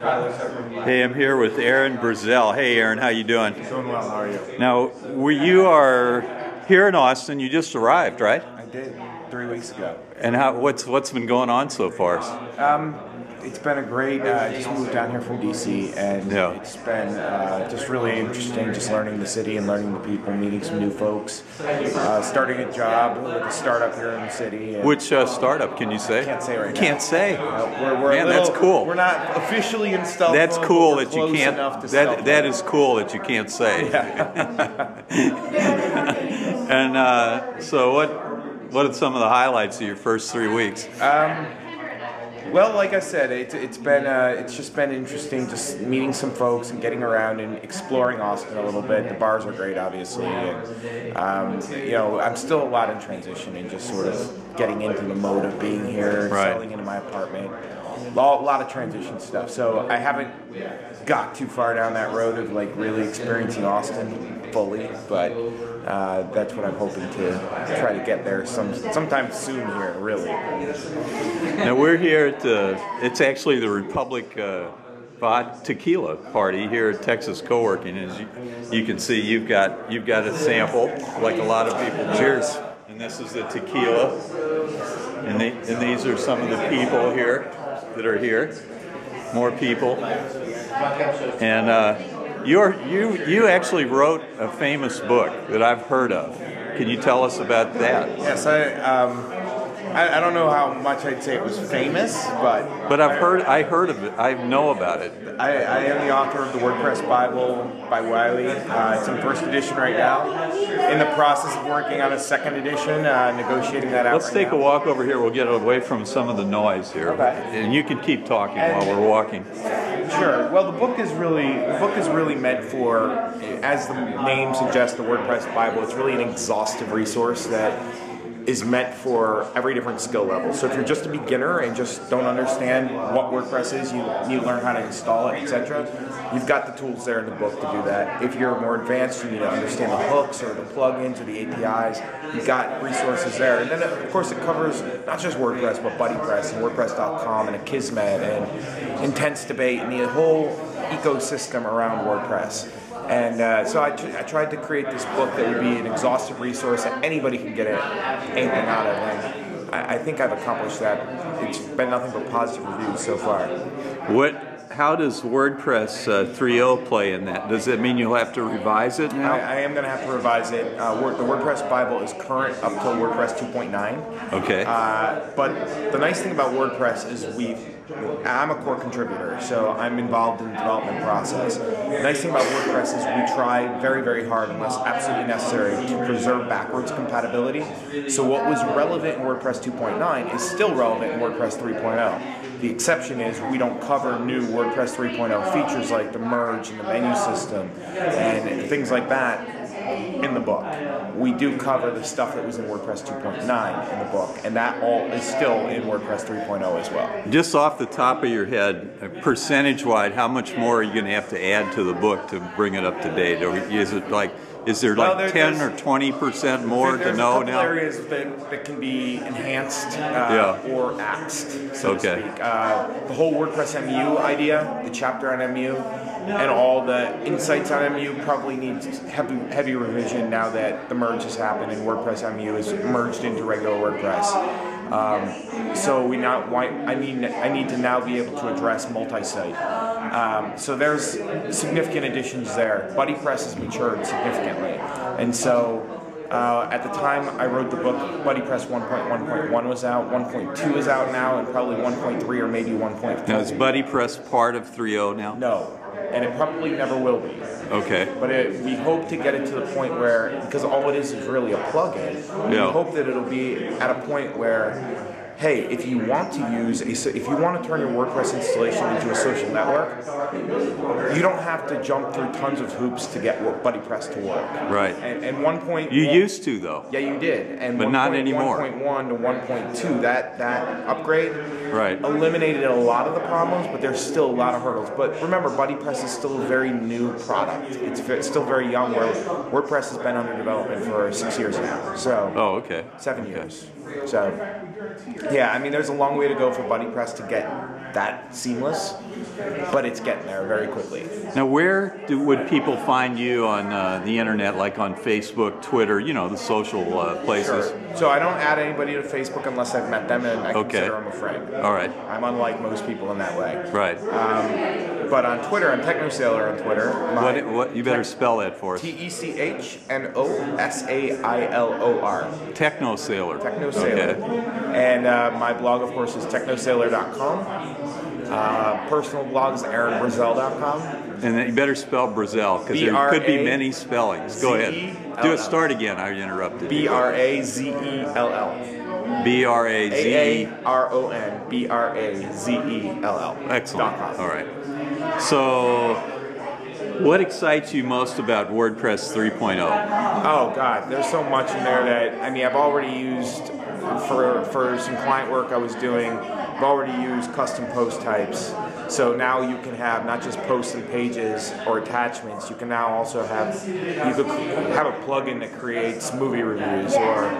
Hey, I'm here with Aaron Brazell. Hey, Aaron, how you doing? Doing well. How are you? Now, you are here in Austin. You just arrived, right? I did 3 weeks ago. And what's been going on so far? It's been a great. I just moved down here from DC, and Yeah. it's been just really interesting. Just learning the city and learning the people, meeting some new folks, starting a job with a startup here in the city. Which startup can you say? Can't say right now. Can't say. We're Man, a little, that's cool. We're not officially in stealth That's mode, cool but that you we're close can't. enough to stealth That mode. is cool that you can't say. Yeah. And so, what are some of the highlights of your first 3 weeks? Well, like I said, it's just been interesting, just meeting some folks and getting around and exploring Austin a little bit. The bars are great, obviously, and I'm still a lot in transition and just sort of getting into the mode of being here, Right. settling into my apartment. A lot of transition stuff. So I haven't got too far down that road of like really experiencing Austin fully, but that's what I'm hoping to try to get there sometime soon here, really. Now we're here at it's actually the Republic Tequila party here at Texas Coworking. As you can see, you've got a sample like a lot of people do. Cheers. And this is the tequila, and these are some of the people here that are here. More people, and you actually wrote a famous book that I've heard of. Can you tell us about that? Yes, I don't know how much I'd say it was famous, but I heard of it. I know about it. I am the author of the Wordpress Bible by Wiley. It's in first edition right now. In the process of working on a second edition, negotiating that out. Let's take a walk over here. We'll get away from some of the noise here, Okay. and you can keep talking while we're walking. Sure. Well, the book is really meant for, as the name suggests, the Wordpress Bible. It's really an exhaustive resource that is meant for every different skill level. So if you're just a beginner and just don't understand what WordPress is, you need to learn how to install it, etc. You've got the tools there in the book to do that. If you're more advanced, you need to understand the hooks or the plugins or the APIs. You've got resources there. And then, of course, it covers not just WordPress, but BuddyPress and WordPress.com and Akismet and Intense Debate and the whole ecosystem around WordPress. And so I tried to create this book that would be an exhaustive resource that anybody can get anything out of. And I think I've accomplished that. It's been nothing but positive reviews so far. How does WordPress 3.0 play in that? Does it mean you'll have to revise it now? I am going to have to revise it. The WordPress Bible is current up till WordPress 2.9. Okay. But the nice thing about WordPress is I'm a core contributor, so I'm involved in the development process. The nice thing about WordPress is we try very, very hard, unless absolutely necessary, to preserve backwards compatibility. So what was relevant in WordPress 2.9 is still relevant in WordPress 3.0. The exception is we don't cover new WordPress 3.0 features like the merge and the menu system and things like that in the book. We do cover the stuff that was in WordPress 2.9 in the book, and that all is still in WordPress 3.0 as well. Just off the top of your head, percentage-wise, how much more are you going to have to add to the book to bring it up to date? Or is there 10 or 20% more to know now? There's a couple areas that can be enhanced or axed, so to speak. The whole WordPress MU idea, the chapter on MU, and all the insights on MU probably needs heavy revision now that the merge has happened and WordPress MU is merged into regular WordPress. So I need to now be able to address multi-site. So there's significant additions there. BuddyPress has matured significantly, and so at the time I wrote the book, BuddyPress 1.1.1 was out, 1.2 is out now, and probably 1.3 or maybe 1.4. Now is BuddyPress part of 3.0 now? No. And it probably never will be. Okay. But we hope to get it to the point where, because all it is really a plugin, we hope that it'll be at a point where, hey, if you want to turn your WordPress installation into a social network, you don't have to jump through tons of hoops to get BuddyPress to work. Right. And 1.1, you used to though. Yeah, you did. And but not anymore. 1.1 to 1.2, that upgrade eliminated a lot of the problems, but there's still a lot of hurdles. But remember, BuddyPress is still a very new product. It's still very young, where WordPress has been under development for 6 years now. So 7 years. So yeah, I mean, there's a long way to go for BuddyPress to get that seamless, but it's getting there very quickly. Now, where would people find you on the internet, like on Facebook, Twitter, you know, the social places? Sure. So I don't add anybody to Facebook unless I've met them and I consider them a friend. All right. I'm unlike most people in that way. Right. But on Twitter, I'm TechnoSailor on Twitter. What you better spell that for us. TechnoSailor. TechnoSailor. TechnoSailor. Okay. And my blog, of course, is technosailor.com. Personal blog is aaronbrazell.com. And then you better spell Brazell, because there could be many spellings. Go ahead. Do it. Start again. I interrupted. Brazell. Brazell. Excellent. All right. So, what excites you most about WordPress 3.0? Oh God, there's so much in there that, I mean, I've already used for some client work I was doing. I've already used custom post types. So now you can have not just posts and pages or attachments. You can now also have a plugin that creates movie reviews or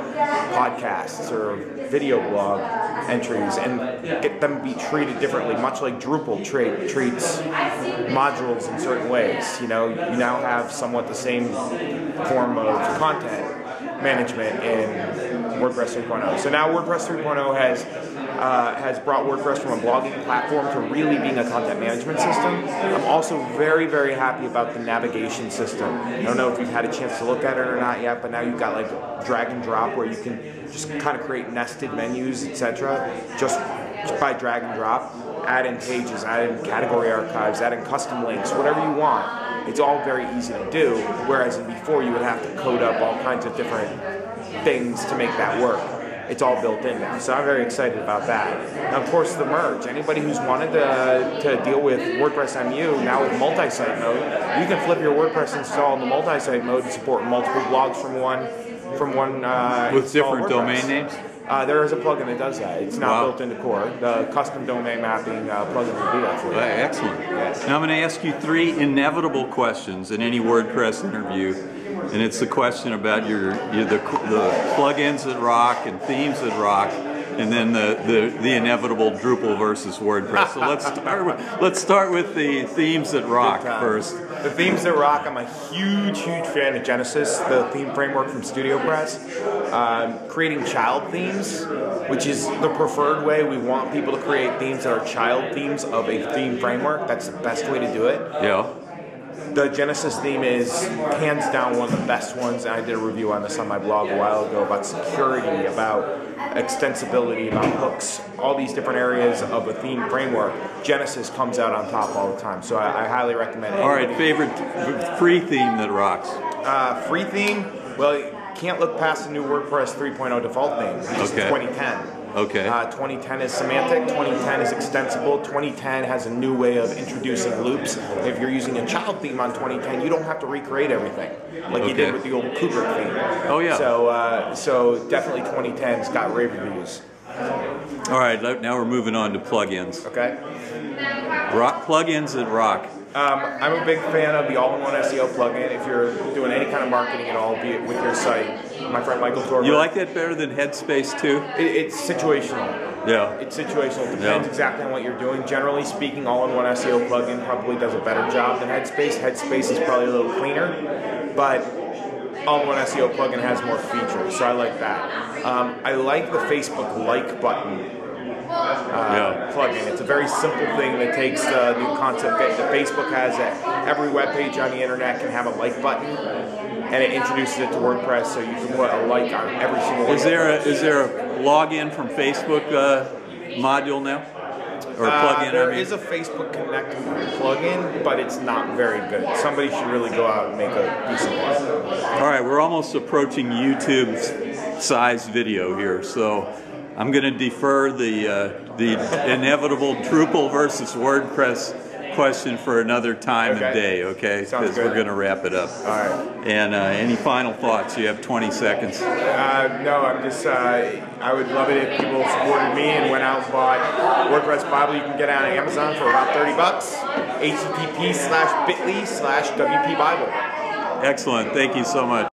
podcasts or video blog entries and get them to be treated differently, much like Drupal treats modules in certain ways. You know, you now have somewhat the same form of content management in WordPress 3.0. So now WordPress 3.0 has brought WordPress from a blogging platform to really being a content management system. I'm also very, very happy about the navigation system. I don't know if you've had a chance to look at it or not yet, but now you've got like drag and drop where you can just kind of create nested menus, etc. just by drag and drop. Add in pages, add in category archives, add in custom links, whatever you want. It's all very easy to do, whereas before you would have to code up all kinds of different things to make that work. It's all built in now, so I'm very excited about that. Now, of course, the merge. Anybody who's wanted to deal with WordPress MU, now with multi-site mode, you can flip your WordPress install in the multi-site mode and support multiple blogs from one with different domain names? There is a plugin that does that. It's not built into core. The custom domain mapping plugin will do that for you. Excellent. Yes. Now I'm going to ask you 3 inevitable questions in any WordPress interview, and it's the question about the plugins that rock and themes that rock, and then the inevitable Drupal versus WordPress. So let's start with the themes that rock first. The themes that rock, I'm a huge fan of Genesis, the theme framework from StudioPress. Creating child themes, which is the preferred way. We want people to create themes that are child themes of a theme framework. That's the best way to do it. Yeah. The Genesis theme is hands down one of the best ones, and I did a review on this on my blog a while ago about security, about extensibility, about hooks, all these different areas of a theme framework. Genesis comes out on top all the time, so I highly recommend it. All right, favorite free theme that rocks? Free theme? Well, you can't look past the new WordPress 3.0 default theme, which is 2010. Okay. 2010 is semantic, 2010 is extensible, 2010 has a new way of introducing loops. If you're using a child theme on 2010, you don't have to recreate everything like you did with the old Kubrick theme. Oh yeah. So definitely 2010's got rave reviews. All right, now we're moving on to plugins. Okay. Plugins that rock. I'm a big fan of the all-in-one SEO plugin. If you're doing any kind of marketing at all, be it with your site, my friend Michael Torber. You like that better than Headspace too? It's situational. Yeah. It's situational. It depends exactly on what you're doing. Generally speaking, all-in-one SEO plugin probably does a better job than Headspace. Headspace is probably a little cleaner, but all-in-one SEO plugin has more features, so I like that. I like the Facebook like button plugin. It's a very simple thing that takes the new concept that Facebook has that every web page on the internet can have a like button, and it introduces it to WordPress, so you can put a like on every single one. Is there a login from Facebook module now? Or plugin? There is a Facebook Connect plugin, but it's not very good. Somebody should really go out and make a decent one. All right, we're almost approaching YouTube's size video here, so I'm going to defer the inevitable Drupal versus WordPress question for another time and day, okay? Because we're going to wrap it up. All right. And any final thoughts? You have 20 seconds. No, I'm just, I would love it if people supported me and went out and bought Wordpress Bible. You can get it on Amazon for about $30. http://bit.ly/WP Bible. Excellent. Thank you so much.